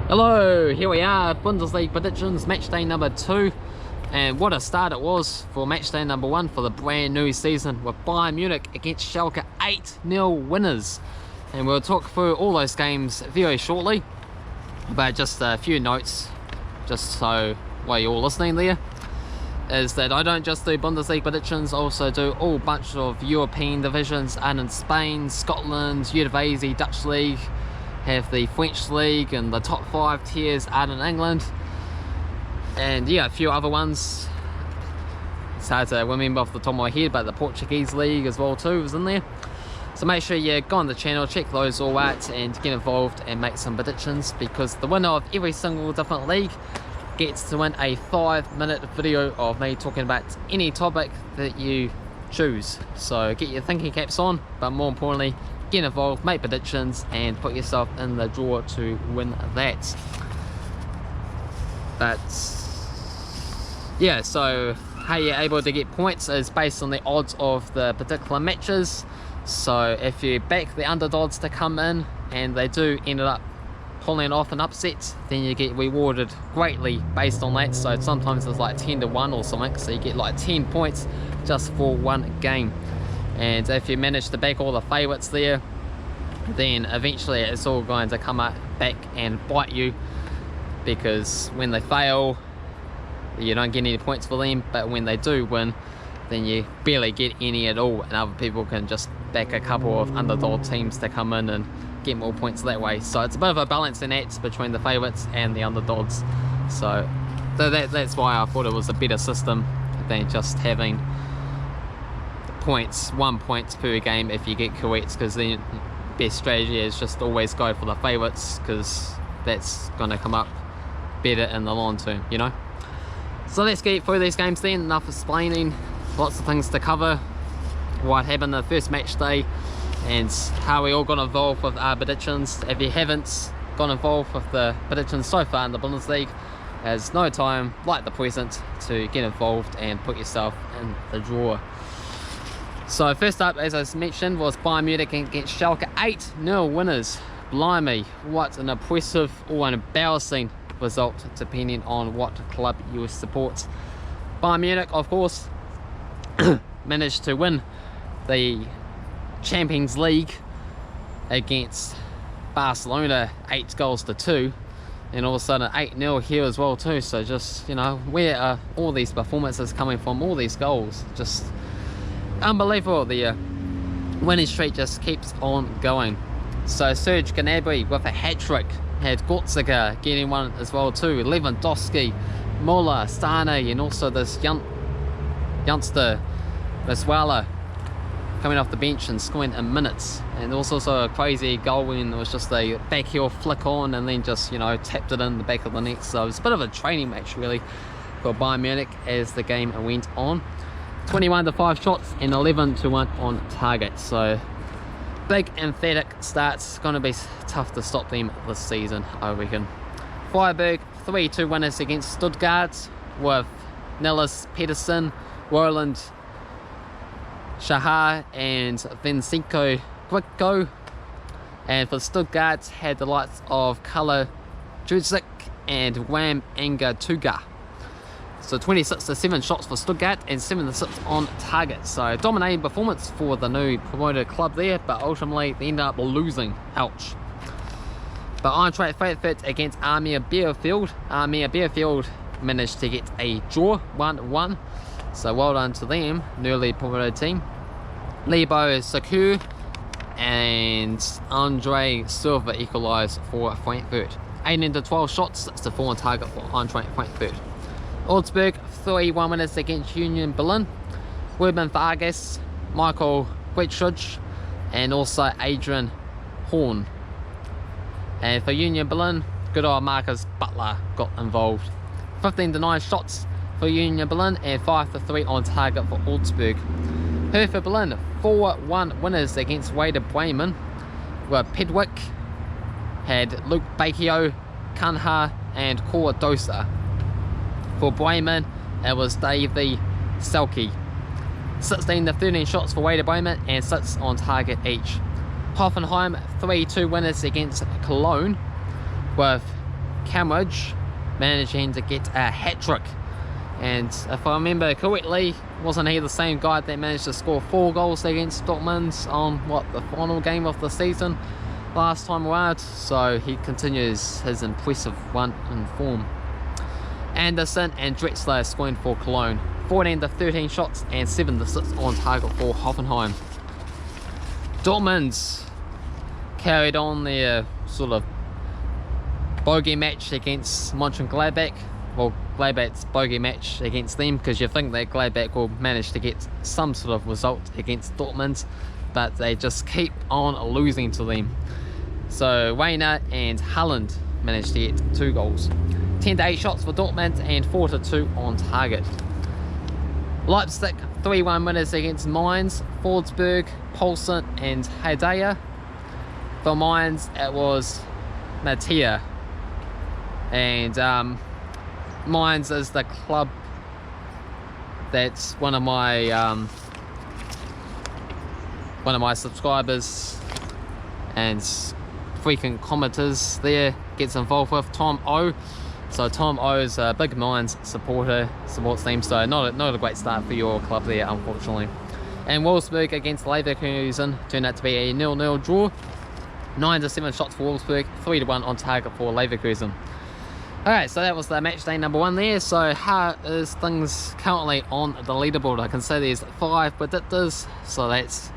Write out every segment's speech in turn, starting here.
Hello, here we are, Bundesliga predictions, match day number 2, and what a start it was for match day number 1 for the brand new season with Bayern Munich against Schalke 8-0 winners. And we'll talk through all those games very shortly, but just a few notes, just so while you're all listening there, is that I don't just do Bundesliga predictions, I also do all bunch of European divisions, and in Spain, Scotland, Eredivisie, Dutch League, have the French League and the top 5 tiers out in England, and yeah, a few other ones. It's hard to remember off the top of my head, but the Portuguese League as well too is in there. So make sure you go on the channel, check those all out and get involved and make some predictions, because the winner of every single different league gets to win a 5-minute video of me talking about any topic that you choose. So get your thinking caps on, but more importantly, get involved, make predictions, and put yourself in the draw to win that. But yeah, so how you're able to get points is based on the odds of the particular matches. So if you back the underdogs to come in and they do end up pulling off an upset, then you get rewarded greatly based on that. So sometimes it's like 10 to 1 or something, so you get like 10 points just for one game. And if you manage to back all the favourites there, then eventually it's all going to come back and bite you, because when they fail you don't get any points for them, but when they do win then you barely get any at all, and other people can just back a couple of underdog teams to come in and get more points that way. So it's a bit of a balancing act between the favourites and the underdogs. So that's why I thought it was a better system than just having points, 1 point per game if you get correct, because then best strategy is just always go for the favourites, because that's going to come up better in the long term, you know. So let's get through these games then. Enough explaining, lots of things to cover, what happened in the first match day and how we all got involved with our predictions. If you haven't got involved with the predictions so far in the Bundesliga, there's no time like the present to get involved and put yourself in the draw. So first up, as I mentioned, was Bayern Munich against Schalke 8-0 winners. Blimey, what an impressive or an embarrassing result, depending on what club you support. Bayern Munich, of course, managed to win the Champions League against Barcelona 8-2, and all of a sudden 8-0 here as well too. So just, you know, where are all these performances coming from, all these goals? Just unbelievable. The winning streak just keeps on going. So Serge Gnabry with a hat-trick, had Götze getting one as well too, Lewandowski, Muller, Sane, and also this youngster Maswala coming off the bench and scoring in minutes. And there was also a crazy goal when it was just a back heel flick on and then just, you know, tapped it in the back of the net. So it was a bit of a training match really for Bayern Munich as the game went on. 21 to 5 shots and 11 to 1 on target. So big emphatic starts, going to be tough to stop them this season, I reckon. Freiburg 3-2 winners against Stuttgart with Niels Pedersen, Roland Shahar and Vincenzo Grigko. And for Stuttgart had the likes of Kala Judzic and Wam Angatuga. So 26 to 7 shots for Stuttgart and 7 to 6 on target. So dominating performance for the new promoted club there, but ultimately they end up losing. Ouch. But Eintracht Frankfurt against Arminia Bielefeld. Arminia Bielefeld managed to get a draw, 1-1. So well done to them, newly promoted team. Lebo Sakur and Andre Silva equalised for Frankfurt. 18 to 12 shots, 6 to 4 on target for Eintracht Frankfurt. Augsburg 3-1 winners against Union Berlin. Ruben Vargas, Michael Wetschudge, and also Adrian Horn. And for Union Berlin, good old Marcus Butler got involved. 15 to 9 shots for Union Berlin and 5 to 3 on target for Augsburg. Hertha Berlin 4-1 winners against Werder Bremen, where Pedwick had Luke Bakio, Kanha, and Cordosa. For Bremen, it was Davy Selke. 16 to 13 shots for Werder Bremen and 6 on target each. Hoffenheim 3-2 winners against Koln, with Camridge, managing to get a hat-trick. And if I remember correctly, wasn't he the same guy that managed to score 4 goals against Dortmund on the final game of the season last time around? So he continues his impressive run in form. Anderson and Drexler scoring for Koln, 14 to 13 shots and 7 to 6 on target for Hoffenheim. Dortmund carried on their sort of bogey match against Mönchengladbach. Well, Gladbach's bogey match against them, because you think that Gladbach will manage to get some sort of result against Dortmund, but they just keep on losing to them. So Reina and Haaland managed to get 2 goals. 10 to 8 shots for Dortmund and 4 to 2 on target. Leipzig 3-1 winners against Mainz, Forsberg, Poulsen and Hedaya. For Mainz it was Mattia, and Mainz is the club that's one of my subscribers and frequent commenters there gets involved with, Tom O. So Tom O is a big Mainz supporter, supports them, so not a great start for your club there, unfortunately. And Wolfsburg against Leverkusen turned out to be a 0-0 draw. 9 to 7 shots for Wolfsburg, 3 to 1 on target for Leverkusen. Alright, so that was the match day number 1 there. So how is things currently on the leaderboard? I can say there's 5 predictors, so that's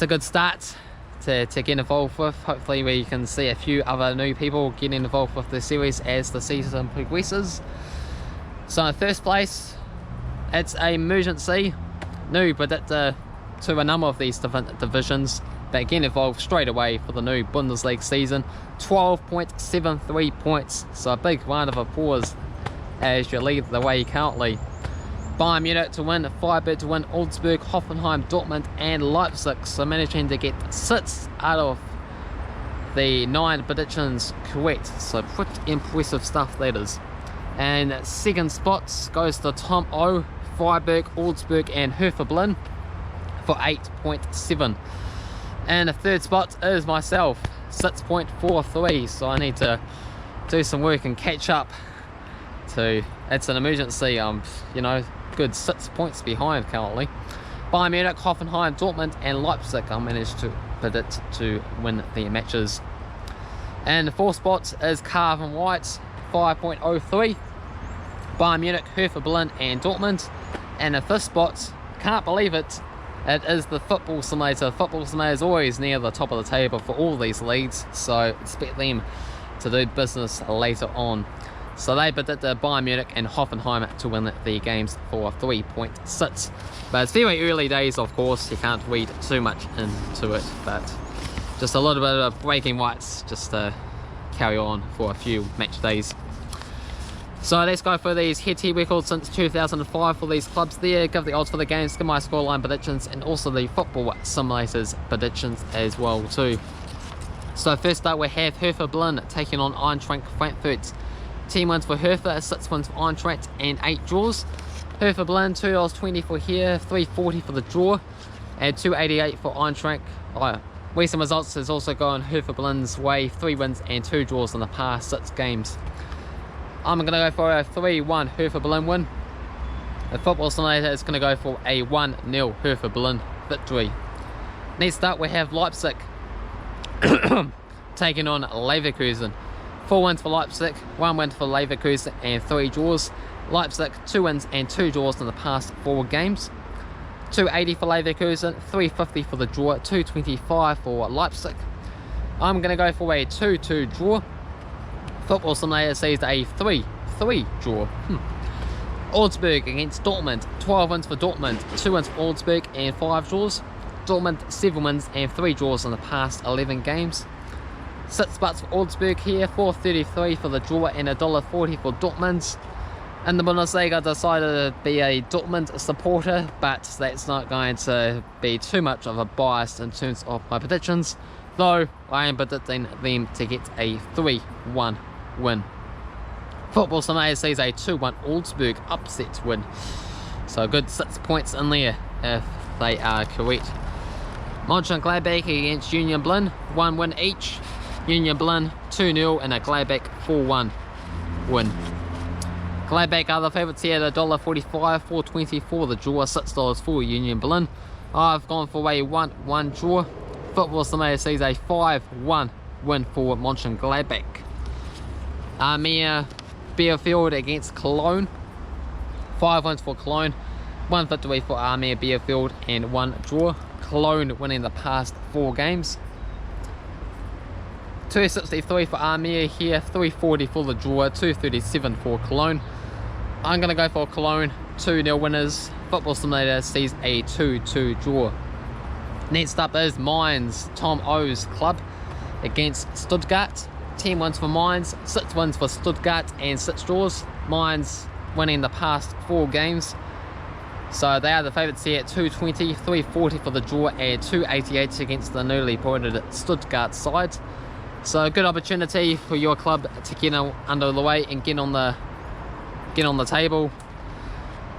a good start to get involved with. Hopefully we can see a few other new people getting involved with the series as the season progresses. So in first place, it's a emergency new predictor to a number of these different divisions that get involved straight away for the new Bundesliga season. 12.73 points, so a big round of applause as you lead the way currently. Bayern Munich to win, Freiburg to win, Augsburg, Hoffenheim, Dortmund and Leipzig, so managing to get 6 out of the 9 predictions correct, so pretty impressive stuff that is. And second spot goes to Tom O, Freiburg, Augsburg and Hertha Berlin for 8.7. And the third spot is myself, 6.43, so I need to do some work and catch up to, it's an emergency, you know, good 6 points behind currently. Bayern Munich, Hoffenheim, Dortmund and Leipzig I managed to predict to win their matches. And the fourth spot is Cavan Wright, 5.03, Bayern Munich, Hertha Berlin and Dortmund. And the fifth spot, can't believe it, it is the Football Simulator. Football Simulator is always near the top of the table for all these leagues, so expect them to do business later on. So they predicted Bayern Munich and Hoffenheim to win the games for 3.6. But it's very early days, of course, you can't read too much into it, but just a little bit of breaking rights just to carry on for a few match days. So let's go for these head-to-head records since 2005 for these clubs there, give the odds for the games, give my scoreline predictions and also the Football Simulators predictions as well too. So first up we have Hertha Berlin taking on Eintracht Frankfurt. 10 wins for Hertha, 6 wins for Eintracht and 8 draws. Hertha Berlin $2.20 for here, $3.40 for the draw and $2.88 for Eintracht. Recent results has also gone Hertha Berlin's way, 3 wins and 2 draws in the past 6 games. I'm going to go for a 3-1 Hertha Berlin win. The Football Simulator is going to go for a 1-0 Hertha Berlin victory. Next up we have Leipzig taking on Leverkusen. 4 wins for Leipzig, 1 win for Leverkusen and 3 draws. Leipzig 2 wins and 2 draws in the past 4 games. $2.80 for Leverkusen, $3.50 for the draw, $2.25 for Leipzig. I'm going to go for a 2-2 draw. Football Simulator says a 3-3 draw. Augsburg against Dortmund. 12 wins for Dortmund, 2 wins for Augsburg and 5 draws. Dortmund 7 wins and 3 draws in the past 11 games. 6 bucks for Augsburg here, $4.33 for the draw and $1.40 for Dortmund. And the Bundesliga decided to be a Dortmund supporter, but that's not going to be too much of a bias in terms of my predictions, though I am predicting them to get a 3-1 win. Football Simulator sees a 2-1 Augsburg upset win, so a good 6 points in there if they are correct. Mönchengladbach against Union Berlin, 1 win each. Union Berlin 2-0 and a Gladbach 4-1 win. Gladbach are the favourites here at $1.45, $4.20 for the draw, $6 for Union Berlin. I've gone for a 1-1 draw. Football Simulator sees a 5-1 win for Mönchengladbach. Arminia Bielefeld against Koln. 5 wins for Koln, 1 victory for Arminia Bielefeld and 1 draw. Koln winning the past 4 games. 2.63 for Arminia here, 3.40 for the draw, 2.37 for Koln. I'm going to go for Koln, 2-0 winners. Football Simulator sees a 2-2 draw. Next up is Mainz, Tom O's club against Stuttgart. 10 wins for Mainz, 6 wins for Stuttgart and 6 draws. Mainz winning the past 4 games. So they are the favourites here at 2.20, 3.40 for the draw and 2.88 against the newly appointed Stuttgart side. So a good opportunity for your club to get under the way and get on the table.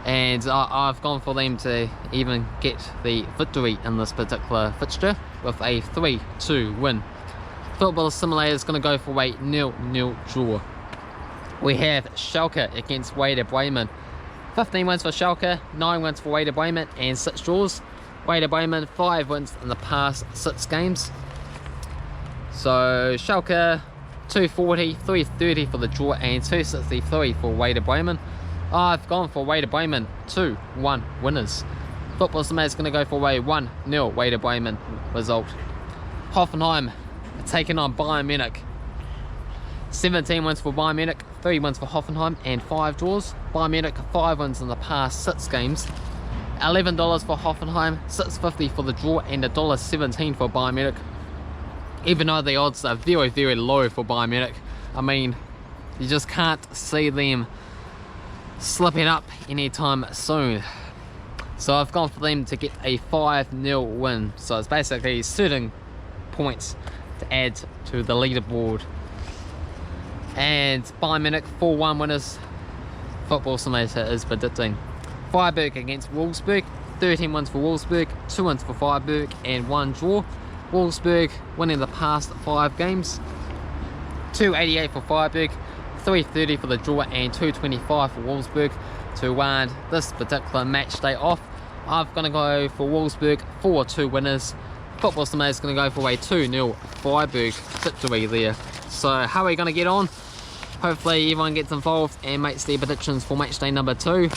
And I've gone for them to even get the victory in this particular fixture with a 3-2 win. Football Simulator is going to go for a 0-0 draw. We have Schalke against Werder Bremen. 15 wins for Schalke, 9 wins for Werder Bremen and 6 draws. Werder Bremen 5 wins in the past 6 games. So Schalke 2.40, 3.30 for the draw and 2.63 for Werder Bremen. I've gone for Werder Bremen 2-1 winners. Football Simulator is going to go for a 1-0 Werder Bremen result. Hoffenheim taking on Bayern Munich. 17 wins for Bayern Munich, 3 wins for Hoffenheim and 5 draws. Bayern Munich 5 wins in the past 6 games. $11 for Hoffenheim, $6.50 for the draw and $1.17 for Bayern Munich. Even though the odds are very, very low for Bayern Munich, I mean, you just can't see them slipping up anytime soon. So I've gone for them to get a 5-0 win. So it's basically certain points to add to the leaderboard. And Bayern Munich 4-1 winners. Football Simulator is predicting. Freiburg against Wolfsburg. 13 wins for Wolfsburg, 2 wins for Freiburg and 1 draw. Wolfsburg winning the past 5 games. 2.88 for Freiburg, 3.30 for the draw and 2.25 for Wolfsburg to wind this particular match day off. I'm going to go for Wolfsburg 4-2 winners. Football Simulator is going to go for a 2-0 Freiburg victory there. So how are we going to get on? Hopefully everyone gets involved and makes their predictions for match day number 2.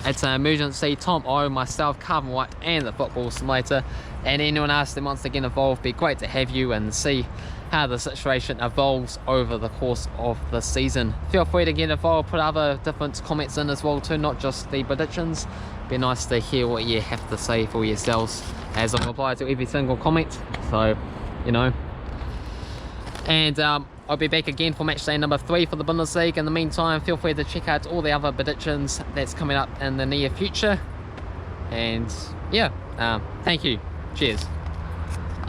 It's an emergency. Tom O, myself, Cavan Wright and the Football Simulator, and anyone else that wants to get involved. Be great to have you and see how the situation evolves over the course of the season. Feel free to get involved, put other different comments in as well too, not just the predictions. Be nice to hear what you have to say for yourselves, as I'll reply to every single comment, so you know. And I'll be back again for match day number 3 for the Bundesliga. In the meantime, feel free to check out all the other predictions that's coming up in the near future. And yeah, thank you. Cheers.